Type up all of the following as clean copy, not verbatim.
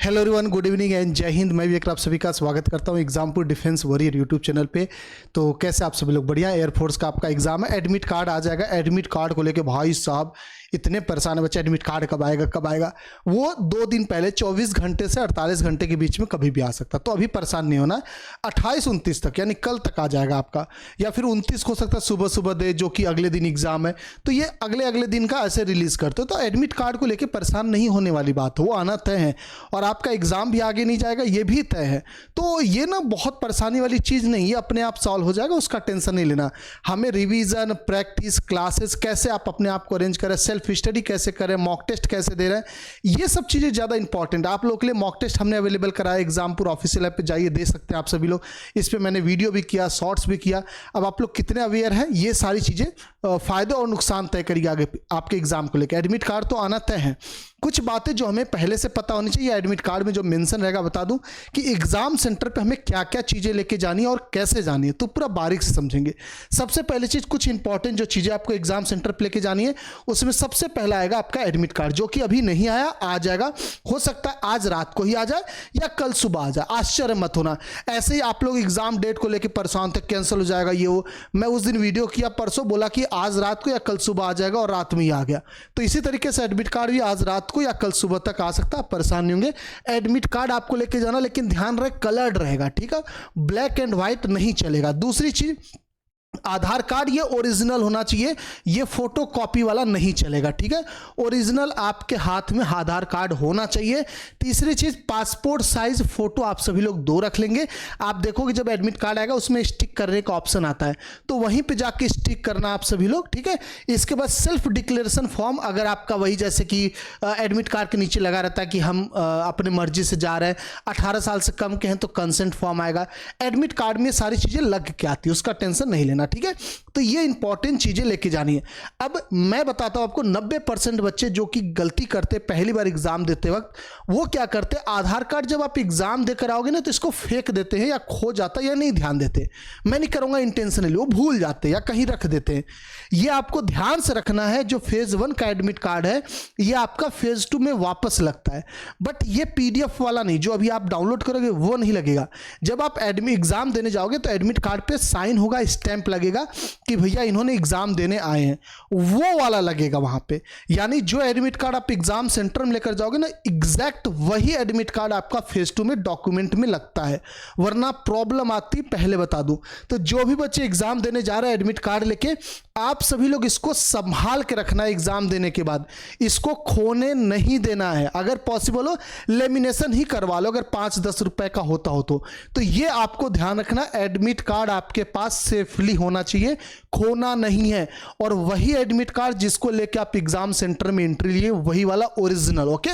Hello everyone, good evening and जय हिंद। मैं विवेक, आप सभी का स्वागत करता हूं Exampur defence warrior YouTube channel पे। तो कैसे आप सभी लोग? बढ़िया। एयरफोर्स का आपका एग्जाम है, एडमिट कार्ड आ जाएगा। एडमिट कार्ड को लेके भाई साहब इतने परेशान है बच्चे, एडमिट कार्ड कब आएगा कब आएगा। वो 2 दिन पहले 24 घंटे से 48 घंटे के बीच में कभी भी आ सकता, तो अभी परेशान नहीं होना। 28-29 तक यानी कल तक आ जाएगा आपका, या फिर 29 को हो सकता है सुबह सुबह दे, जो कि अगले दिन एग्जाम है। तो ये अगले दिन का ऐसे रिलीज करते हो। तो एडमिट कार्ड को लेकर परेशान नहीं होने वाली बात है, वो आना तय है और आपका एग्जाम भी आगे नहीं जाएगा, ये भी तय है। तो ये ना बहुत परेशानी वाली चीज़ नहीं, ये अपने आप सॉल्व हो जाएगा, उसका टेंशन नहीं लेना। हमें रिवीजन, प्रैक्टिस, क्लासेस कैसे आप अपने आप को अरेंज करें, सेल्फ स्टडी कैसे करें, मॉक टेस्ट कैसे दे रहे हैं, ये सब चीज़ें ज़्यादा इंपॉर्टेंट है। आप लोग के लिए मॉक टेस्ट हमने अवेलेबल कराया, एग्जामपुर ऑफिशियल ऐप पे जाइए, दे सकते हैं आप सभी लोग। इस पर मैंने वीडियो भी किया, शॉर्ट्स भी किया। अब आप लोग कितने अवेयर हैं, ये सारी चीज़ें फायदे और नुकसान तय करिए आगे आपके एग्जाम को लेकर। एडमिट कार्ड तो आना तय है। कुछ बातें जो हमें पहले से पता होनी चाहिए, एडमिट कार्ड में जो मेंशन रहेगा बता दूं कि एग्जाम सेंटर पे हमें क्या क्या चीज़ें लेके जानी है और कैसे जानी है, तो पूरा बारीक से समझेंगे। सबसे पहली चीज़, कुछ इंपॉर्टेंट जो चीज़ें आपको एग्जाम सेंटर पे लेके जानी है, उसमें सबसे पहला आएगा आपका एडमिट कार्ड, जो कि अभी नहीं आया, आ जाएगा। हो सकता है आज रात को ही आ जाए या कल सुबह आ जाए, आश्चर्य मत होना। ऐसे ही आप लोग एग्जाम डेट को लेकर परेशान थे, कैंसिल हो जाएगा ये वो। मैं उस दिन वीडियो किया परसों, बोला कि आज रात को या कल सुबह आ जाएगा और रात में ही आ गया। तो इसी तरीके से एडमिट कार्ड भी आज रात को या कल सुबह तक आ सकता है, आप परेशान नहीं होंगे। एडमिट कार्ड आपको लेके जाना, लेकिन ध्यान रहे कलर्ड रहेगा, ठीक है, ब्लैक एंड व्हाइट नहीं चलेगा। दूसरी चीज, आधार कार्ड ये ओरिजिनल होना चाहिए, ये फोटो कॉपी वाला नहीं चलेगा, ठीक है। ओरिजिनल आपके हाथ में आधार कार्ड होना चाहिए। तीसरी चीज, पासपोर्ट साइज फोटो आप सभी लोग 2 रख लेंगे। आप देखोगे जब एडमिट कार्ड आएगा उसमें स्टिक करने का ऑप्शन आता है, तो वहीं पे जाके स्टिक करना आप सभी लोग, ठीक है। इसके बाद सेल्फ डिक्लेरेशन फॉर्म, अगर आपका वही जैसे कि एडमिट कार्ड के नीचे लगा रहता है कि हम अपने मर्जी से जा रहे हैं, 18 साल से कम के हैं तो कंसेंट फॉर्म आएगा। एडमिट कार्ड में सारी चीजें लग के आती है, उसका टेंशन नहीं लेना, ठीक है। तो ये इंपॉर्टेंट चीजें लेके जानी है। अब मैं बताता हूं आपको, 90% बच्चे जो कि गलती करते पहली बार एग्जाम देते वक्त, वो क्या करते, आधार कार्ड जब आप एग्जाम देकर आओगे ना तो इसको फेंक देते हैं, या खो जाता है, या नहीं ध्यान देते। मैं नहीं करूंगा इंटेंशनली, वो भूल जाते हैं या कहीं रख देते हैं। ये आपको ध्यान से रखना है। जो फेज 1 का एडमिट कार्ड है, ये आपका फेज 2 में वापस लगता है, बट ये PDF वाला नहीं, जो अभी आप डाउनलोड करोगे वो नहीं लगेगा। जब आप एग्जाम देने जाओगे तो एडमिट कार्ड पे साइन होगा, स्टैंप लगेगा कि भैया इन्होंने एग्जाम देने आए हैं, वो वाला लगेगा वहां पे। यानी जो एडमिट कार्ड आप एग्जाम सेंटर में लेकर जाओगे ना, एग्जैक्ट वही एडमिट कार्ड आपका फेज 2 में डॉक्यूमेंट में लगता है, वरना प्रॉब्लम आती, पहले बता दूं। तो जो भी बच्चे एग्जाम देने जा रहे हैं एडमिट कार्ड लेके, आप सभी लोग इसको संभाल के रखना है। एग्जाम देने के बाद इसको खोने नहीं देना है। अगर पॉसिबल हो लेमिनेशन ही करवा लो, अगर 5-10 रुपए का होता हो तो ये आपको ध्यान रखना, एडमिट कार्ड आपके पास सेफली होना चाहिए, खोना नहीं है। और वही एडमिट कार्ड जिसको लेके आप एग्जाम सेंटर में एंट्री लिए, वही वाला ओरिजिनल, ओके।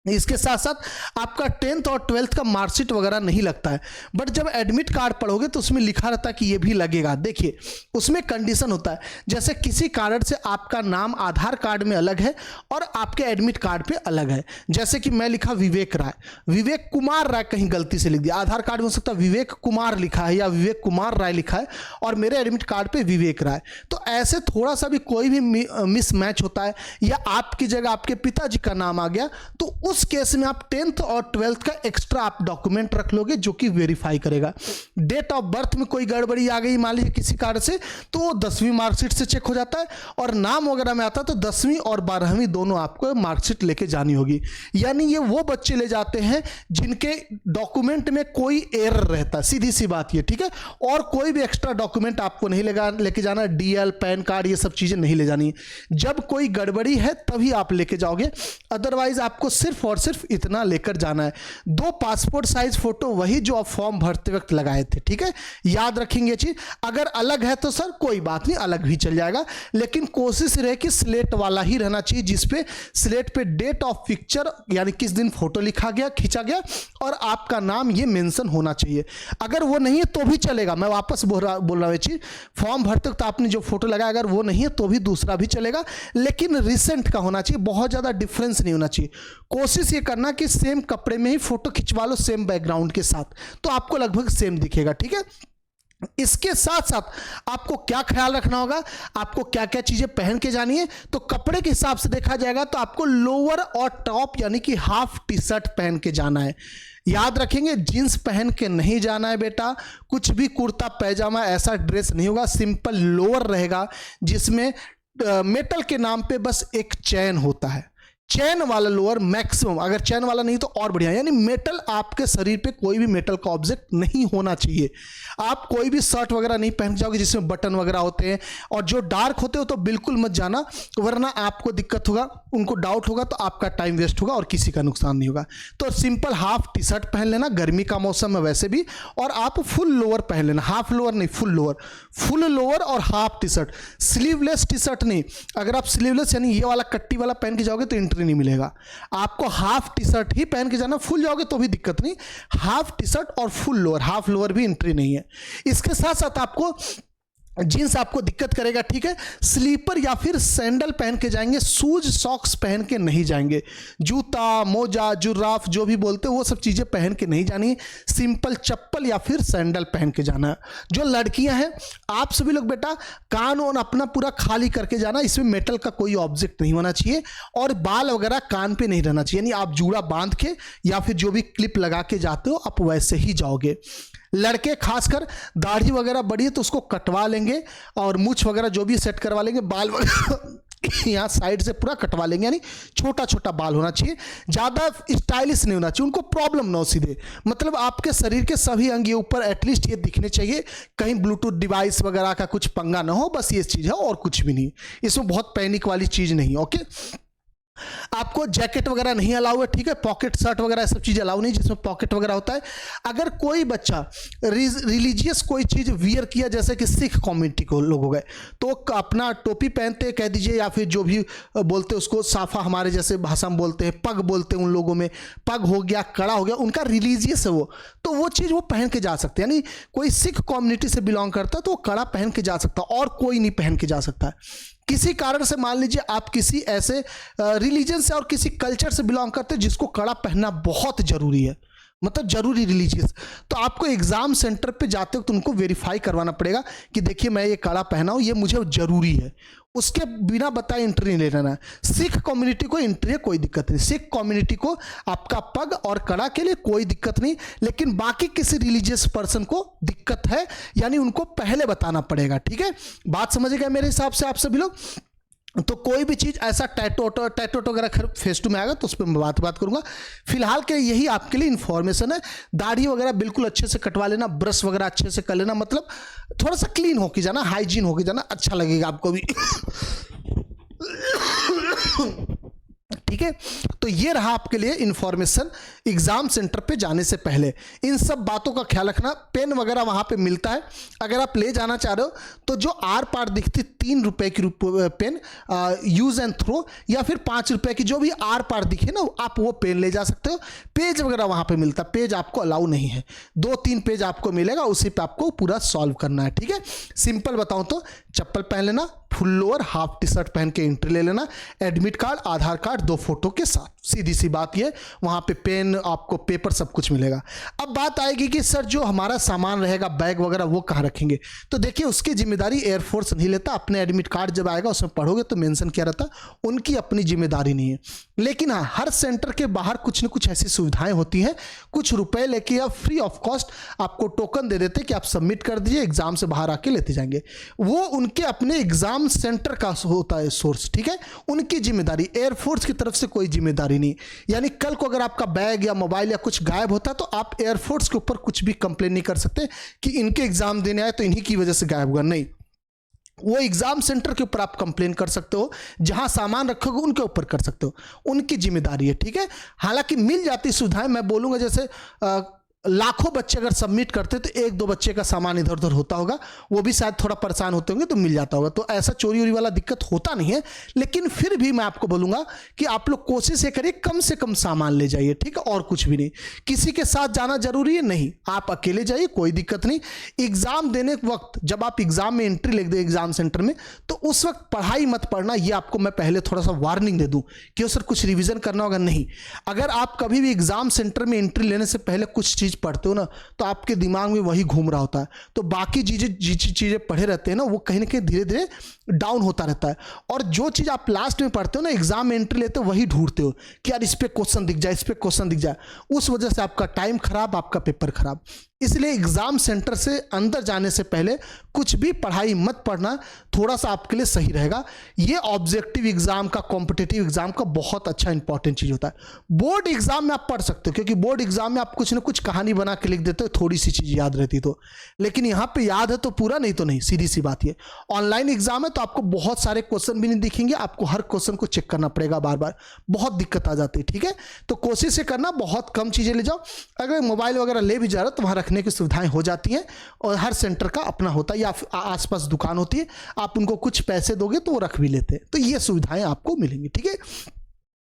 इसके साथ साथ आपका 10th और 12th का मार्कशीट वगैरह नहीं लगता है, बट जब एडमिट कार्ड पढ़ोगे तो उसमें लिखा रहता है कि ये भी लगेगा। देखिए उसमें कंडीशन होता है, जैसे किसी कारण से आपका नाम आधार कार्ड में अलग है और आपके एडमिट कार्ड पे अलग है। जैसे कि मैं लिखा विवेक राय, विवेक कुमार राय कहीं गलती से लिख दिया, आधार कार्ड में हो सकता है विवेक कुमार लिखा है या विवेक कुमार राय लिखा है और मेरे एडमिट कार्ड पे विवेक राय। तो ऐसे थोड़ा सा भी कोई भी मिसमैच होता है, या आपकी जगह आपके पिताजी का नाम आ गया, तो उस केस में आप 10th और 12th का एक्स्ट्रा आप डॉक्यूमेंट रख लोगे, जो कि वेरीफाई करेगा। डेट ऑफ बर्थ में कोई गड़बड़ी आ गई मान लीजिए किसी कारण से, तो वो 10वीं मार्कशीट से चेक हो जाता है, और नाम वगैरह में आता है तो 10वीं और 12वीं दोनों आपको मार्कशीट लेके जानी होगी। यानी ये वो बच्चे ले जाते हैं जिनके डॉक्यूमेंट में कोई एरर रहता है, सीधी सी बात ये, ठीक है। और कोई भी एक्स्ट्रा डॉक्यूमेंट आपको नहीं लेके जाना, DL, पैन कार्ड, ये सब चीजें नहीं ले जानी है। जब कोई गड़बड़ी है तभी आप लेके जाओगे, अदरवाइज आपको सिर्फ और सिर्फ इतना लेकर जाना है। 2 पासपोर्ट साइज फोटो, वही जो आप फॉर्म भरते वक्त लगाए थे, ठीक है, याद रखेंगे ये चीज। अगर अलग है तो सर कोई बात नहीं, अलग भी चल जाएगा, लेकिन कोशिश रहे कि स्लेट वाला ही रहना चाहिए, जिसपे स्लेट पे डेट ऑफ पिक्चर यानी किस दिन फोटो लिखा गया, खींचा गया, और आपका नाम ये मेंशन होना चाहिए। अगर वो नहीं है तो भी चलेगा, मैं वापस बोल रहा हूं ये चीज, फॉर्म भरते वक्त आपने जो फोटो लगाया अगर वो नहीं है तो भी दूसरा भी चलेगा, लेकिन रिसेंट का होना चाहिए, बहुत ज्यादा डिफरेंस नहीं होना चाहिए। कोशिश ये करना कि सेम कपड़े में ही फोटो खिंचवा लो, सेम बैकग्राउंड के साथ, तो आपको लगभग सेम दिखेगा, ठीक है। इसके साथ साथ आपको क्या ख्याल रखना होगा, आपको क्या क्या चीजें पहन के जानी है। तो कपड़े के हिसाब से देखा जाएगा तो आपको लोअर और टॉप यानी कि हाफ टी शर्ट पहन के जाना है। याद रखेंगे जींस पहन के नहीं जाना है बेटा, कुछ भी कुर्ता पैजामा ऐसा ड्रेस नहीं होगा। सिंपल लोअर रहेगा जिसमें मेटल के नाम पे बस एक चैन होता है, चैन वाला लोअर मैक्सिमम, अगर चैन वाला नहीं तो और बढ़िया। यानी मेटल, आपके शरीर पे कोई भी मेटल का ऑब्जेक्ट नहीं होना चाहिए। आप कोई भी शर्ट वगैरह नहीं पहन जाओगे जिसमें बटन वगैरह होते हैं, और जो डार्क होते हो तो बिल्कुल मत जाना, वरना आपको दिक्कत होगा, उनको डाउट होगा तो आपका टाइम वेस्ट होगा और किसी का नुकसान नहीं होगा। तो सिंपल हाफ टी शर्ट पहन लेना, गर्मी का मौसम है वैसे भी, और आप फुल लोअर पहन लेना, हाफ लोअर नहीं फुल लोअर, फुल लोअर और half T shirt, sleeveless T shirt नहीं। अगर आप स्लीवलेस यानी ये वाला कट्टी वाला पहन के जाओगे तो नहीं मिलेगा, आपको हाफ टी शर्ट ही पहन के जाना। फुल जाओगे तो भी दिक्कत नहीं, हाफ टी शर्ट और फुल लोअर, हाफ लोअर भी एंट्री नहीं है। इसके साथ साथ आपको जींस आपको दिक्कत करेगा, ठीक है। स्लीपर या फिर सैंडल पहन के जाएंगे, शूज सॉक्स पहन के नहीं जाएंगे। जूता मोजा जुराफ जो भी बोलते हैं वो सब चीजें पहन के नहीं जानी, सिंपल चप्पल या फिर सैंडल पहन के जाना है। जो लड़कियां हैं आप सभी लोग बेटा कान और अपना पूरा खाली करके जाना, इसमें मेटल का कोई ऑब्जेक्ट नहीं होना चाहिए, और बाल वगैरह कान पे नहीं रहना चाहिए, यानी आप जूड़ा बांध के या फिर जो भी क्लिप लगा के जाते हो आप वैसे ही जाओगे। लड़के खासकर दाढ़ी वगैरह बड़ी है तो उसको कटवा लेंगे, और मूछ वगैरह जो भी सेट करवा लेंगे, बाल वगैरह यहाँ साइड से पूरा कटवा लेंगे, यानी छोटा छोटा बाल होना चाहिए, ज़्यादा स्टाइलिश नहीं होना चाहिए, उनको प्रॉब्लम ना हो सीधे। मतलब आपके शरीर के सभी अंग ये ऊपर एटलीस्ट ये दिखने चाहिए, कहीं ब्लूटूथ डिवाइस वगैरह का कुछ पंगा ना हो, बस ये चीज़ है और कुछ भी नहीं। इसमें बहुत पैनिक वाली चीज़ नहीं, ओके। आपको जैकेट वगैरह नहीं अलाउ है, ठीक है। पॉकेट शर्ट वगैरह सब चीज़ अलाउ नहीं जिसमें पॉकेट वगैरह होता है। अगर कोई बच्चा रिलीजियस कोई चीज़ वियर किया, जैसे कि सिख कम्युनिटी को लोग हो गए, तो अपना टोपी पहनते कह दीजिए, या फिर जो भी बोलते हैं उसको साफा, हमारे जैसे भाषा में बोलते हैं, पग बोलते हैं उन लोगों में, पग हो गया, कड़ा हो गया, उनका रिलीजियस है वो, तो वो चीज़ वो पहन के जा सकते हैं। यानी कोई सिख कम्युनिटी से बिलोंग करता है तो वो कड़ा पहन के जा सकता है, और कोई नहीं पहन के जा सकता है। किसी कारण से मान लीजिए आप किसी ऐसे रिलीजन से और किसी कल्चर से बिलोंग करते हैं जिसको कड़ा पहनना बहुत जरूरी है, मतलब जरूरी रिलीजियस, तो आपको एग्जाम सेंटर पे जाते वक्त उनको वेरीफाई करवाना पड़ेगा कि देखिए मैं ये कड़ा पहना हूं, ये मुझे जरूरी है, उसके बिना बताए एंट्री नहीं लेना है। सिख कम्युनिटी को एंट्री है, कोई दिक्कत नहीं, सिख कम्युनिटी को आपका पग और कड़ा के लिए कोई दिक्कत नहीं, लेकिन बाकी किसी रिलीजियस पर्सन को दिक्कत है, यानी उनको पहले बताना पड़ेगा, ठीक है। बात समझ गए मेरे हिसाब से आप सभी लोग। तो कोई भी चीज़ ऐसा टैटो वगैरह फेस टू में आएगा तो उस पर मैं बात करूंगा। फिलहाल के यही आपके लिए इन्फॉर्मेशन है। दाढ़ी वगैरह बिल्कुल अच्छे से कटवा लेना, ब्रश वगैरह अच्छे से कर लेना, मतलब थोड़ा सा क्लीन होके जाना, हाइजीन होके जाना, अच्छा लगेगा आपको भी ठीक है। तो ये रहा आपके लिए इंफॉर्मेशन एग्जाम सेंटर पे जाने से पहले। इन सब बातों का ख्याल रखना। पेन वगैरह वहां पे मिलता है, अगर आप ले जाना चाह रहे हो तो जो आर पार दिखती 3 रुपए की पेन यूज एंड थ्रो, या फिर 5 रुपए की जो भी आर पार दिखे ना, आप वो पेन ले जा सकते हो। पेज वगैरह वहां पे मिलता है, पेज आपको अलाउ नहीं है, 2-3 पेज आपको मिलेगा, उसी पे आपको पूरा सॉल्व करना है, ठीक है। सिंपल बताऊं तो चप्पल पहन लेना, full lower half T shirt पहन के एंट्री ले लेना, एडमिट कार्ड आधार कार्ड 2 फोटो के साथ, सीधी सी बात ये। वहां पे पेन आपको पेपर सब कुछ मिलेगा। अब बात आएगी कि सर जो हमारा सामान रहेगा बैग वगैरह वो कहाँ रखेंगे, तो देखिए उसकी जिम्मेदारी एयरफोर्स नहीं लेता। अपने एडमिट कार्ड जब आएगा उसमें पढ़ोगे तो मेंशन किया रहता, उनकी अपनी जिम्मेदारी नहीं है। लेकिन हाँ, हर सेंटर के बाहर कुछ न कुछ ऐसी सुविधाएं होती हैं, कुछ रुपए लेके या फ्री ऑफ कॉस्ट आपको टोकन दे देते कि आप सबमिट कर दीजिए, एग्जाम से बाहर आके लेते जाएंगे। वो उनके अपने एग्जाम सेंटर का होता है सोर्स, ठीक है, उनकी जिम्मेदारी, एयरफोर्स की तरफ से कोई जिम्मेदारी नहीं। यानी कल को अगर आपका बैग या मोबाइल या कुछ गायब होता है तो आप एयरफोर्स के ऊपर कुछ भी कंप्लेन नहीं कर सकते कि इनके एग्जाम देने आए तो इन्हीं की वजह से गायब हुआ, नहीं। वो एग्जाम सेंटर के ऊपर आप कंप्लेन कर सकते हो, जहां सामान रखोगे उनके ऊपर कर सकते हो, उनकी जिम्मेदारी है, ठीक है। हालांकि मिल जाती सुविधाएं, मैं बोलूंगा जैसे लाखों बच्चे अगर सबमिट करते तो 1-2 बच्चे का सामान इधर उधर होता होगा, वो भी शायद थोड़ा परेशान होते होंगे तो मिल जाता होगा। तो ऐसा चोरी वोरी वाला दिक्कत होता नहीं है, लेकिन फिर भी मैं आपको बोलूंगा कि आप लोग कोशिश ये करिए कम से कम सामान ले जाइए, ठीक है, और कुछ भी नहीं। किसी के साथ जाना जरूरी है नहीं, आप अकेले जाइए, कोई दिक्कत नहीं। एग्जाम देने के वक्त जब आप एग्जाम में एंट्री लिख दे एग्जाम सेंटर में, तो उस वक्त पढ़ाई मत पढ़ना, ये आपको मैं पहले थोड़ा सा वार्निंग दे दूं कि सर कुछ रिविजन करना होगा, नहीं। अगर आप कभी भी एग्जाम सेंटर में एंट्री लेने से पहले कुछ चीज चीज़ पढ़ते हो ना तो आपके दिमाग में वही घूम रहा होता है, तो बाकी चीज़ें पढ़े रहते हैं ना वो कहीं ना कहीं धीरे धीरे डाउन होता रहता है। और जो चीज़ आप लास्ट में पढ़ते हो ना, एग्जाम में एंट्री लेते हो, वही ढूंढते हो कि यार इस पे क्वेश्चन दिख जाए, इस पे क्वेश्चन दिख जाए। उस वजह से आपका टाइम खराब, आपका पेपर खराब। इसलिए एग्जाम सेंटर से अंदर जाने से पहले कुछ भी पढ़ाई मत पढ़ना, थोड़ा सा आपके लिए सही रहेगा। ये ऑब्जेक्टिव एग्जाम का, कॉम्पिटिटिव एग्जाम का बहुत अच्छा इंपॉर्टेंट चीज होता है। बोर्ड एग्जाम में आप पढ़ सकते हो, क्योंकि बोर्ड एग्जाम में आप कुछ ना कुछ कहानी बना के लिख देते हो, थोड़ी सी चीज याद रहती तो, लेकिन यहाँ पे याद है तो पूरा, नहीं तो नहीं, सीधी सी बात ये। ऑनलाइन एग्जाम है तो आपको बहुत सारे क्वेश्चन भी नहीं दिखेंगे, आपको हर क्वेश्चन को चेक करना पड़ेगा बार बार, बहुत दिक्कत आ जाती है। ठीक है, तो कोशिश से करना, बहुत कम चीजें ले जाओ। अगर मोबाइल वगैरह ले भी जा रहे हो तो वहां रखने की सुविधाएं हो जाती हैं, और हर सेंटर का अपना होता है या आसपास दुकान होती है, आप उनको कुछ पैसे दोगे तो वो रख भी लेते हैं, तो ये सुविधाएं आपको मिलेंगी। ठीक है,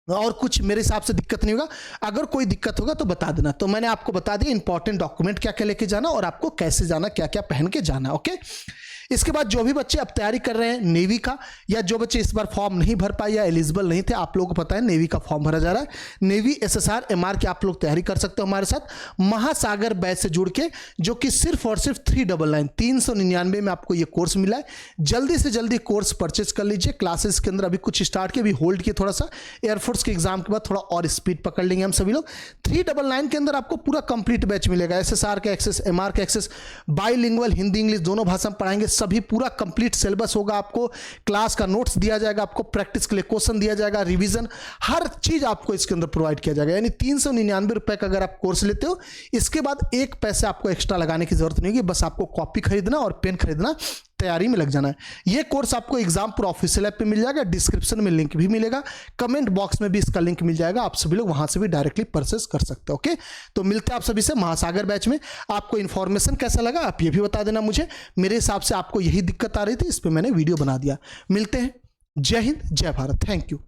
और कुछ मेरे हिसाब से दिक्कत नहीं होगा। अगर कोई दिक्कत होगा तो बता देना। तो मैंने आपको बता दिया इंपॉर्टेंट डॉक्यूमेंट क्या क्या लेके जाना और आपको कैसे जाना, क्या क्या पहन के जाना। ओके, इसके बाद जो भी बच्चे अब तैयारी कर रहे हैं नेवी का, या जो बच्चे इस बार फॉर्म नहीं भर पाए या एलिजिबल नहीं थे, आप लोगों को पता है नेवी का फॉर्म भरा जा रहा है। नेवी SSR MR की आप लोग तैयारी कर सकते हो हमारे साथ महासागर बैच से जुड़ के, जो कि सिर्फ और सिर्फ 399 में आपको ये कोर्स मिला है। जल्दी से जल्दी कोर्स परचेज कर लीजिए। क्लासेस के अंदर अभी कुछ स्टार्ट किए, अभी होल्ड किए थोड़ा सा, एयरफोर्स के एग्जाम के बाद थोड़ा और स्पीड पकड़ लेंगे हम सभी लोग। 399 के अंदर आपको पूरा कंप्लीट बैच मिलेगा। SSR का एक्सेस, MR का एक्सेस, बाईलिंगुअल हिंदी इंग्लिश दोनों भाषा में पढ़ाएंगे, सभी पूरा कंप्लीट सिलेबस होगा। आपको क्लास का नोट्स दिया जाएगा, आपको प्रैक्टिस के लिए क्वेश्चन दिया जाएगा, रिवीजन, हर चीज आपको इसके अंदर प्रोवाइड किया जाएगा। यानी 399 रुपए का अगर आप कोर्स लेते हो, इसके बाद एक पैसे आपको एक्स्ट्रा लगाने की जरूरत नहीं होगी, बस आपको कॉपी खरीदना और पेन खरीदना, तैयारी में लग जाना है। ये कोर्स आपको एग्जामपुर ऑफिशियल ऐप पे मिल जाएगा, डिस्क्रिप्शन में लिंक भी मिलेगा, कमेंट बॉक्स में भी इसका लिंक मिल जाएगा, आप सभी लोग वहां से भी डायरेक्टली परचेस कर सकते हो। ओके, तो मिलते हैं आप सभी से महासागर बैच में। आपको इन्फॉर्मेशन कैसा लगा आप ये भी बता देना मुझे। मेरे हिसाब से आपको यही दिक्कत आ रही थी, इस पर मैंने वीडियो बना दिया। मिलते हैं, जय हिंद जय भारत, थैंक यू।